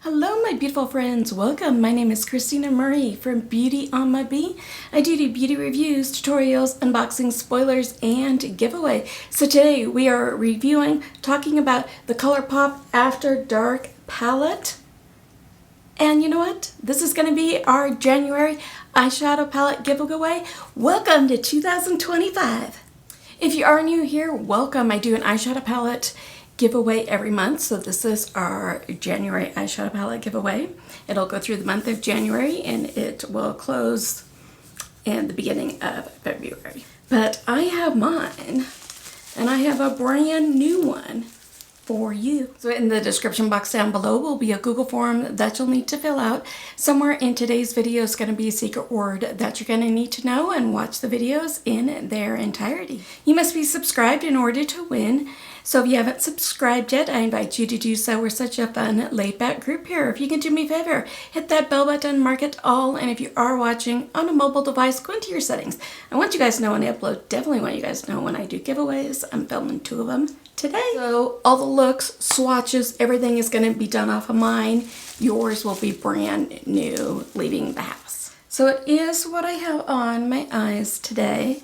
Hello my beautiful friends, welcome. My name is Christina Murray from BeautyAmaB. I do beauty reviews, tutorials, unboxings, spoilers, and giveaway. So today we are talking about the Colourpop After Dark palette. And you know what? This is going to be our January eyeshadow palette giveaway. Welcome to 2025. If you are new here, welcome. I do an eyeshadow palette giveaway every month. So this is our January eyeshadow palette giveaway. It'll go through the month of January and it will close in the beginning of February. But I have mine and I have a brand new one for you. So in the description box down below will be a Google form that you'll need to fill out. Somewhere in today's video is going to be a secret word that you're going to need to know and watch the videos in their entirety. You must be subscribed in order to win. So if you haven't subscribed yet, I invite you to do so. We're such a fun laid-back group here. If you can do me a favor, hit that bell button, mark it all, and if you are watching on a mobile device, go into your settings. I want you guys to know when I upload. Definitely want you guys to know when I do giveaways. I'm filming 2 of them today. So all the looks, swatches, everything is going to be done off of mine. Yours will be brand new leaving the house. So it is what I have on my eyes today.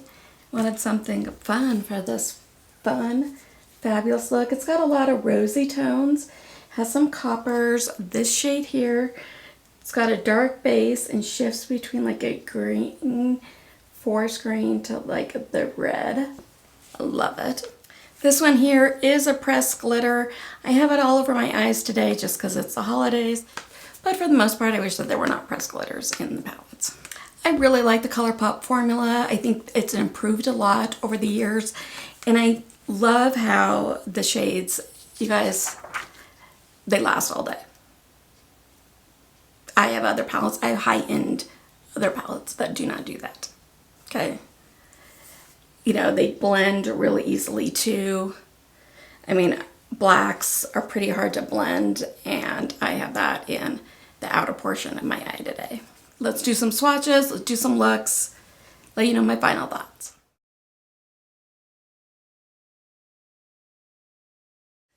Wanted something fun for this fun, fabulous look. It's got a lot of rosy tones, has some coppers. This shade here, it's got a dark base and shifts between like a green, forest green to like the red. I love it. This one here is a pressed glitter. I have it all over my eyes today just because it's the holidays, but for the most part I wish that there were not pressed glitters in the palettes. I really like the Colourpop formula. I think it's improved a lot over the years, and I love how the shades, you guys, they last all day. I have other palettes, I have high-end other palettes that do not do that, okay? You know, they blend really easily too. I mean, blacks are pretty hard to blend, and I have that in the outer portion of my eye today. Let's do some swatches, let's do some looks, let you know my final thoughts.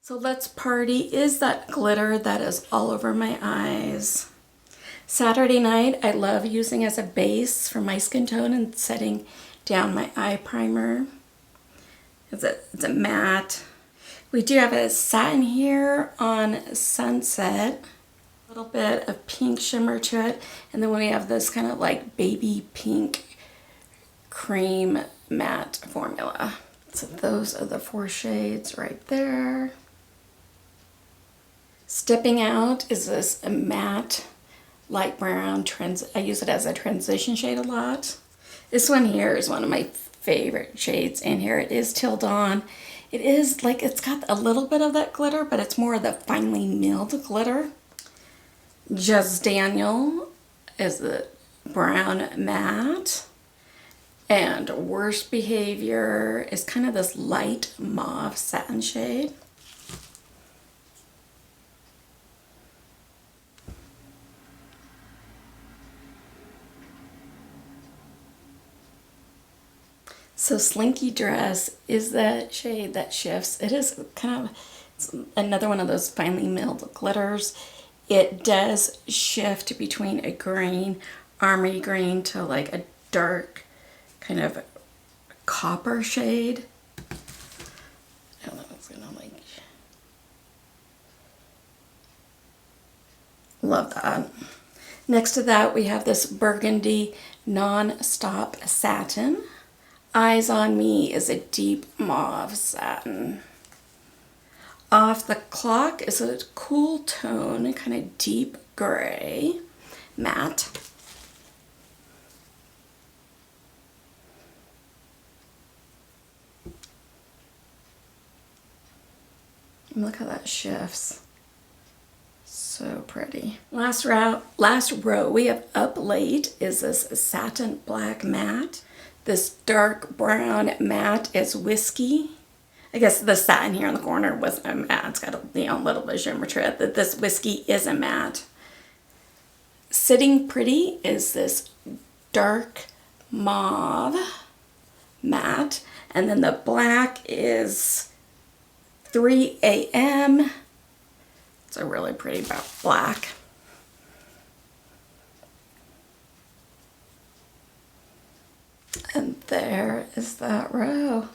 So Let's Party is that glitter that is all over my eyes. Saturday Night I love using as a base for my skin tone and setting down my eye primer. It's a matte. We do have a satin here on Sunset. A little bit of pink shimmer to it. And then we have this kind of like baby pink cream matte formula. So those are the 4 shades right there. Stepping Out is this matte light brown. I use it as a transition shade a lot. This one here is one of my favorite shades in here. It is Till Dawn. It is like, it's got a little bit of that glitter, but it's more of the finely milled glitter. Just Daniel is the brown matte. And Worst Behavior is kind of this light mauve satin shade. So Slinky Dress is that shade that shifts. It is kind of, it's another one of those finely milled glitters. It does shift between a green, army green, to like a dark kind of copper shade. I don't know if it's gonna like, love that. Next to that we have this burgundy non-stop satin. Eyes on Me is a deep mauve satin. Off the Clock is a cool tone, kind of deep gray, matte. And look how that shifts. So pretty. Last row we have Up Late is this satin black matte. This dark brown matte is Whiskey. I guess the satin here in the corner wasn't a matte. It's got a little bit of shimmer to it. That this Whiskey is a matte. Sitting Pretty is this dark mauve matte. And then the black is 3 a.m. It's a really pretty black. And there is that row.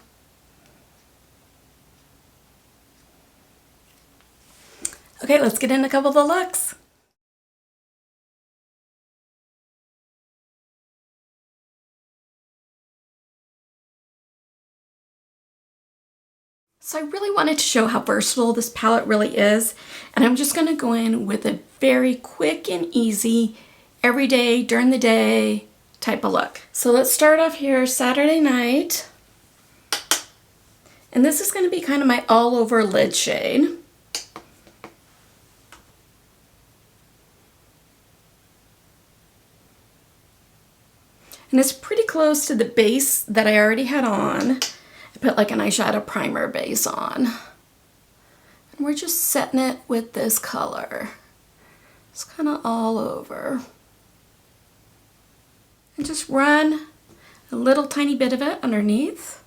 Okay, let's get in a couple of the looks. So I really wanted to show how versatile this palette really is, and I'm just going to go in with a very quick and easy, everyday, during the day type of look. So let's start off here, Saturday night. And this is going to be kind of my all over lid shade. And it's pretty close to the base that I already had on. I put like an eyeshadow primer base on. And we're just setting it with this color. It's kind of all over. And just run a little tiny bit of it underneath.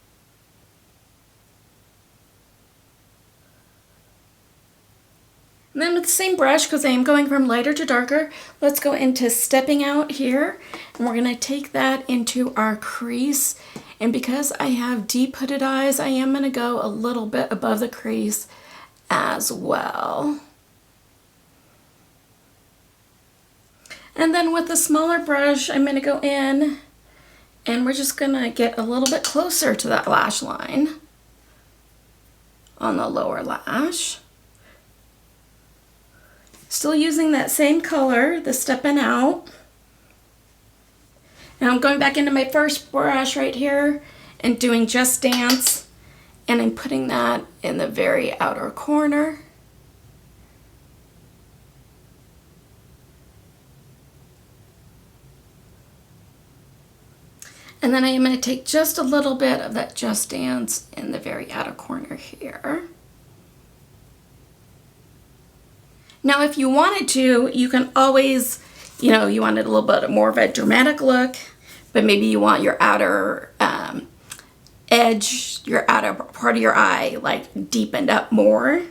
And then with the same brush, because I am going from lighter to darker, let's go into stepping out here. And we're going to take that into our crease. And because I have deep hooded eyes, I am going to go a little bit above the crease as well. And then with the smaller brush, I'm going to go in and we're just going to get a little bit closer to that lash line on the lower lash. Still using that same color, the stepping out. Now I'm going back into my first brush right here and doing Just Dance, and I'm putting that in the very outer corner. And then I am going to take just a little bit of that Just Dance in the very outer corner here. Now, if you wanted to, you can always, you wanted a little bit more of a dramatic look, but maybe you want your outer edge, your outer part of your eye, like deepened up more.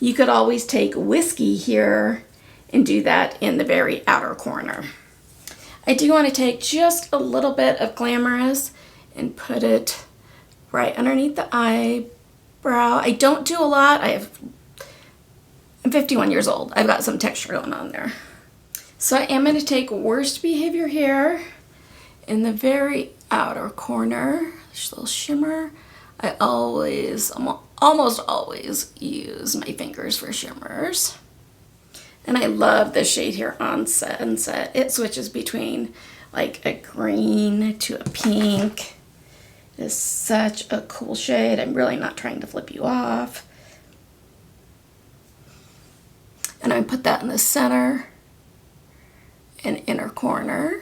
You could always take Whiskey here and do that in the very outer corner. I do want to take just a little bit of Glamorous and put it right underneath the eyebrow. I don't do a lot. I'm 51 years old. I've got some texture going on there. So I am going to take Worst Behavior here in the very outer corner. Just a little shimmer. I almost always use my fingers for shimmers. And I love this shade here on Sunset. It switches between like a green to a pink. It is such a cool shade. I'm really not trying to flip you off. And I put that in the center and inner corner.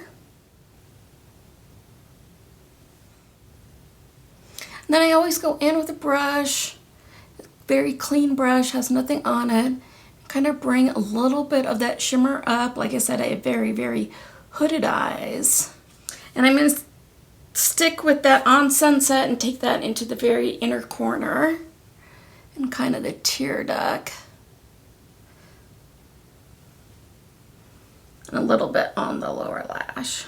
And then I always go in with a brush, very clean brush, has nothing on it. Kind of bring a little bit of that shimmer up. Like I said, I have very, very hooded eyes. And I'm going to stick with that on Sunset and take that into the very inner corner and kind of the tear duct. And a little bit on the lower lash.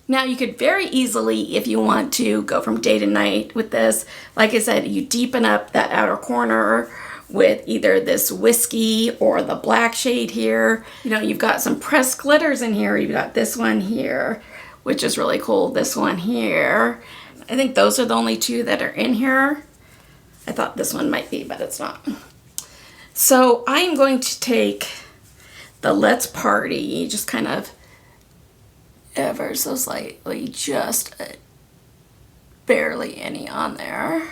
Now you could very easily, if you want to, go from day to night with this. Like I said, you deepen up that outer corner with either this Whiskey or the black shade here. You've got some pressed glitters in here. You've got this one here, which is really cool. This one here. I think those are the only two that are in here. I thought this one might be, but it's not. So I am going to take the Let's Party, just kind of ever so slightly, just barely any on there.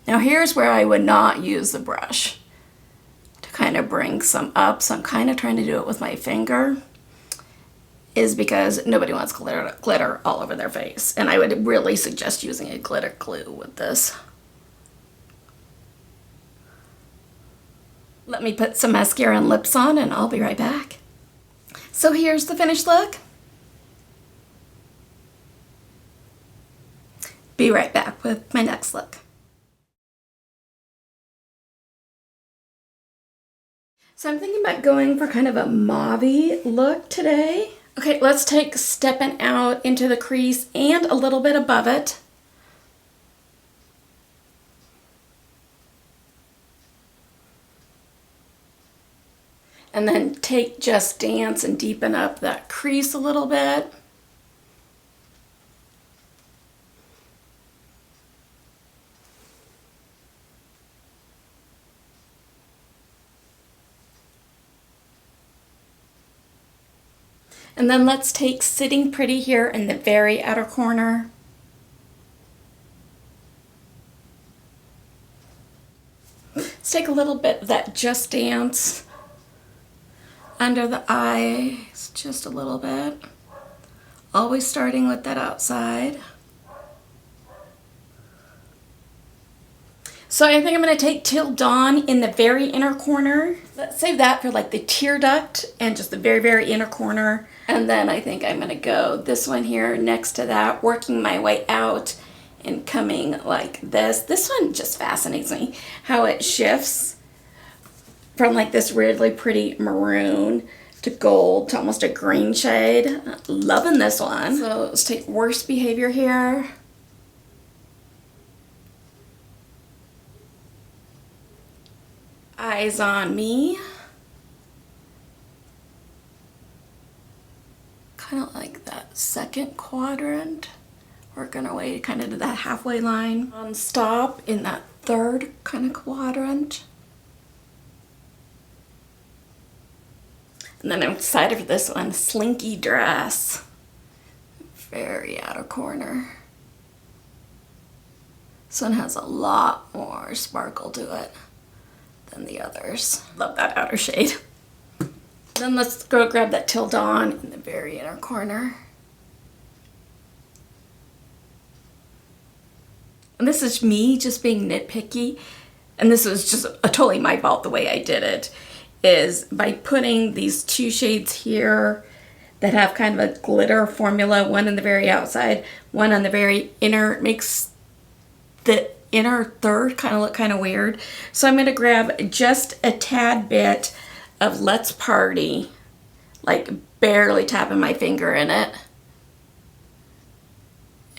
Now here's where I would not use the brush to kind of bring some up, so I'm kind of trying to do it with my finger, is because nobody wants glitter all over their face, and I would really suggest using a glitter glue with this. Let me put some mascara and lips on and I'll be right back. So here's the finished look. Be right back with my next look. So I'm thinking about going for kind of a mauve-y look today. Okay, let's take stepping out into the crease and a little bit above it. And then take Just Dance and deepen up that crease a little bit. And then let's take Sitting Pretty here in the very outer corner. Let's take a little bit of that Just Dance under the eyes, just a little bit. Always starting with that outside. So I think I'm going to take Till Dawn in the very inner corner. Let's save that for like the tear duct and just the very, very inner corner. And then I think I'm going to go this one here next to that, working my way out and coming like this. This one just fascinates me, how it shifts from like this really pretty maroon to gold to almost a green shade. Loving this one. So let's take Worst Behavior here. Eyes on Me. Kind of like that second quadrant. Working our way kind of to that halfway line. On Stop in that third kind of quadrant. And then I'm excited for this one, Slinky Dress. Very outer corner. This one has a lot more sparkle to it than the others. Love that outer shade. Then let's go grab that Till Dawn in the very inner corner. And this is me just being nitpicky, and this was just totally my fault the way I did it, is by putting these two shades here that have kind of a glitter formula, one on the very outside, one on the very inner. It makes the inner third kind of look kind of weird. So I'm going to grab just a tad bit of Let's Party, like barely tapping my finger in it,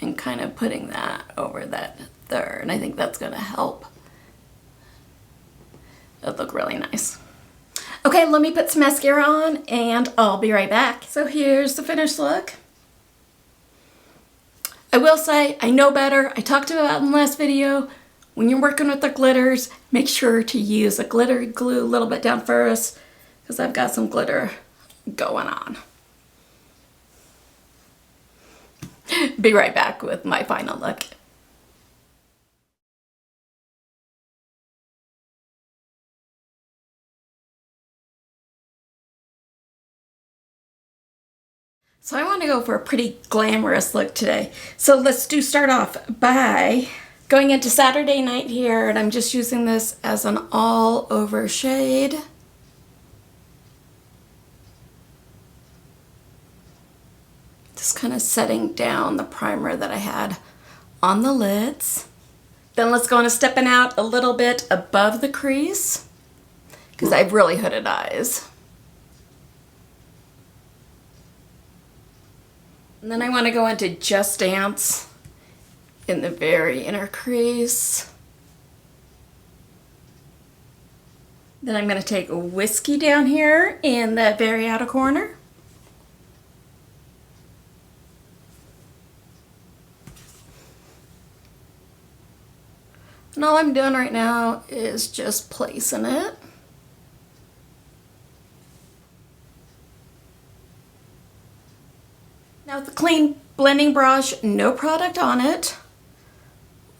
and kind of putting that over that third. And I think that's going to help it look really nice. Okay, let me put some mascara on and I'll be right back. So here's the finished look. I will say, I know better. I talked about it in the last video. When you're working with the glitters, make sure to use a glitter glue a little bit down first, because I've got some glitter going on. Be right back with my final look. So I want to go for a pretty glamorous look today. So let's start off by going into Saturday Night here, and I'm just using this as an all over shade. Just kind of setting down the primer that I had on the lids. Then let's go on to stepping out a little bit above the crease, because I have really hooded eyes. And then I want to go into Just Dance in the very inner crease. Then I'm going to take Whiskey down here in the very outer corner. And all I'm doing right now is just placing it. Now with the clean blending brush, no product on it,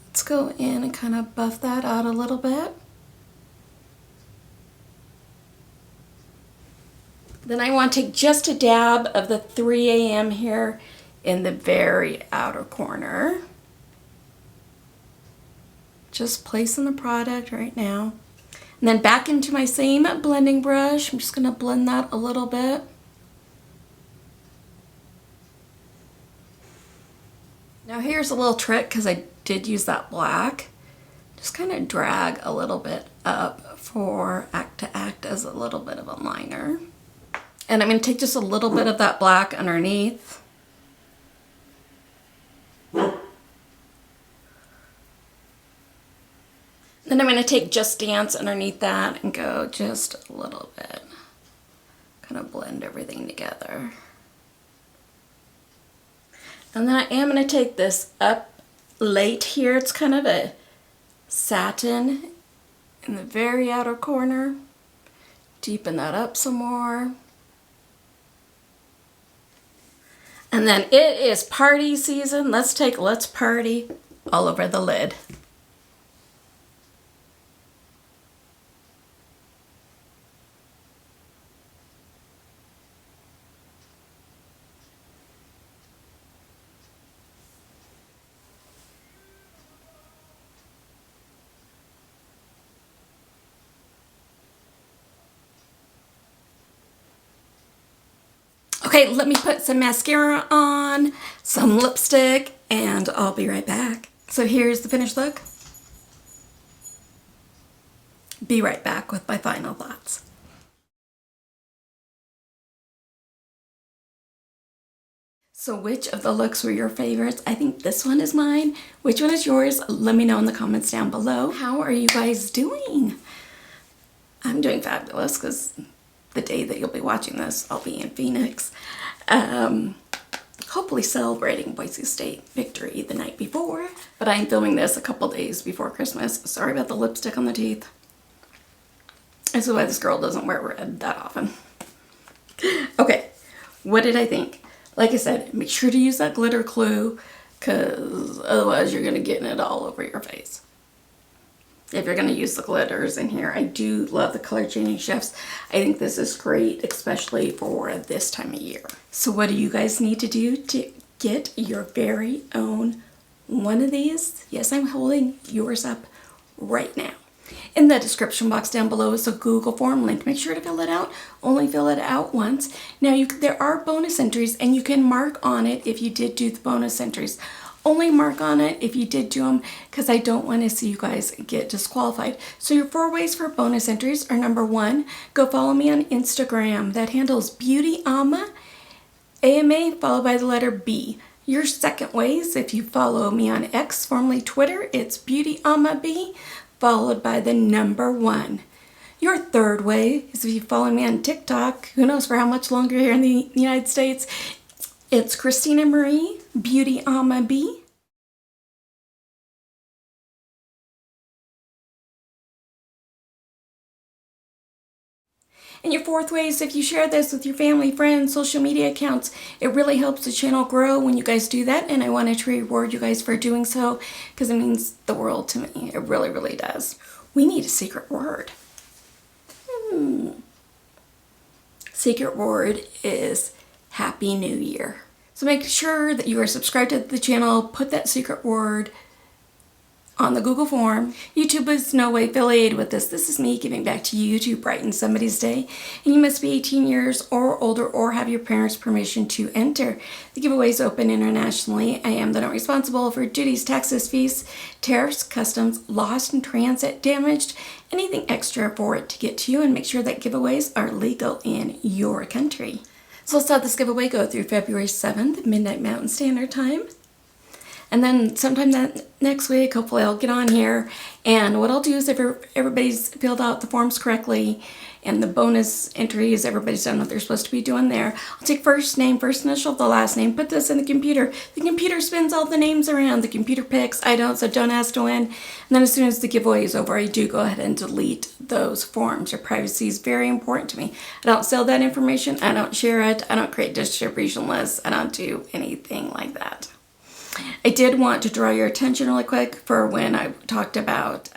let's go in and kind of buff that out a little bit. Then I want to take just a dab of the 3 AM here in the very outer corner. Just placing the product right now. And then back into my same blending brush, I'm just going to blend that a little bit. Now here's a little trick, because I did use that black. Just kind of drag a little bit up to act as a little bit of a liner. And I'm going to take just a little bit of that black underneath. Then I'm going to take Just Dance underneath that and go just a little bit. Kind of blend everything together. And then I am going to take this up late here. It's kind of a satin in the very outer corner. Deepen that up some more. And then it is party season. Let's Party all over the lid. Okay, let me put some mascara on, some lipstick, and I'll be right back. So here's the finished look. Be right back with my final thoughts. So which of the looks were your favorites? I think this one is mine. Which one is yours? Let me know in the comments down below. How are you guys doing? I'm doing fabulous because the day that you'll be watching this, I'll be in Phoenix. Hopefully celebrating Boise State victory the night before. But I'm filming this a couple days before Christmas. Sorry about the lipstick on the teeth. This is why this girl doesn't wear red that often. Okay, what did I think? Like I said, make sure to use that glitter glue because otherwise you're going to get it all over your face. If you're going to use the glitters in here. I do love the color changing shifts. I think this is great, especially for this time of year. So what do you guys need to do to get your very own one of these? Yes, I'm holding yours up right now. In the description box down below is a Google form link. Make sure to fill it out. Only fill it out once. Now there are bonus entries and you can mark on it if you did do the bonus entries. Only mark on it if you did do them because I don't want to see you guys get disqualified. So your 4 ways for bonus entries are: number 1, go follow me on Instagram. That handle is BeautyAmaB, AMA followed by the letter B. Your second way is if you follow me on X, formerly Twitter, it's BeautyAmaB followed by the number 1. Your third way is if you follow me on TikTok, who knows for how much longer here in the United States, it's Christina Marie, BeautyAmaB. And your fourth way is if you share this with your family, friends, social media accounts. It really helps the channel grow when you guys do that, and I wanted to reward you guys for doing so because it means the world to me. It really, really does. We need a secret word. Secret word is Happy New Year. So make sure that you are subscribed to the channel. Put that secret word on the Google form. YouTube is no way affiliated with this. This is me giving back to you to brighten somebody's day. And you must be 18 years or older or have your parents' permission to enter. The giveaway is open internationally. I am not responsible for duties, taxes, fees, tariffs, customs, lost in transit, damaged, anything extra for it to get to you, and make sure that giveaways are legal in your country. So let's have this giveaway go through February 7th, midnight Mountain Standard Time. And then sometime that next week, hopefully I'll get on here. And what I'll do is if everybody's filled out the forms correctly and the bonus entries, everybody's done what they're supposed to be doing there, I'll take first name, first initial, the last name, put this in the computer. The computer spins all the names around. The computer picks. I don't, so don't ask to win. And then as soon as the giveaway is over, I do go ahead and delete those forms. Your privacy is very important to me. I don't sell that information. I don't share it. I don't create distribution lists. I don't do anything like that. I did want to draw your attention really quick for when I talked about,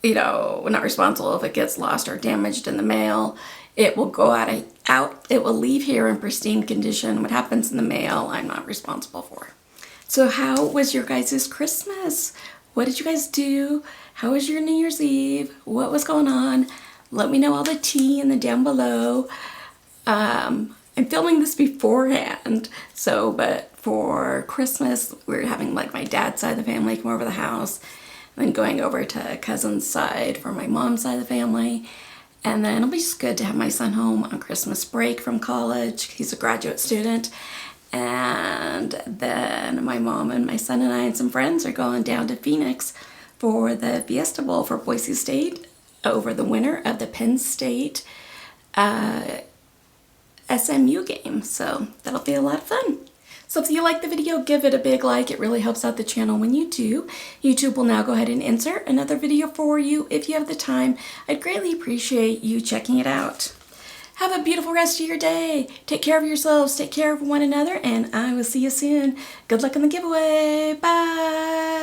we're not responsible if it gets lost or damaged in the mail. It will go out, it will leave here in pristine condition. What happens in the mail, I'm not responsible for. So how was your guys' Christmas? What did you guys do? How was your New Year's Eve? What was going on? Let me know all the tea in the down below. I'm filming this beforehand, but for Christmas, we're having like my dad's side of the family come over the house. then going over to cousin's side for my mom's side of the family. And then it'll be just good to have my son home on Christmas break from college. He's a graduate student. And then my mom and my son and I and some friends are going down to Phoenix for the Fiesta Bowl for Boise State over the winner of the Penn State SMU game. So that'll be a lot of fun. So if you like the video, give it a big like. It really helps out the channel when you do. YouTube will now go ahead and insert another video for you if you have the time. I'd greatly appreciate you checking it out. Have a beautiful rest of your day. Take care of yourselves, take care of one another, and I will see you soon. Good luck on the giveaway. Bye.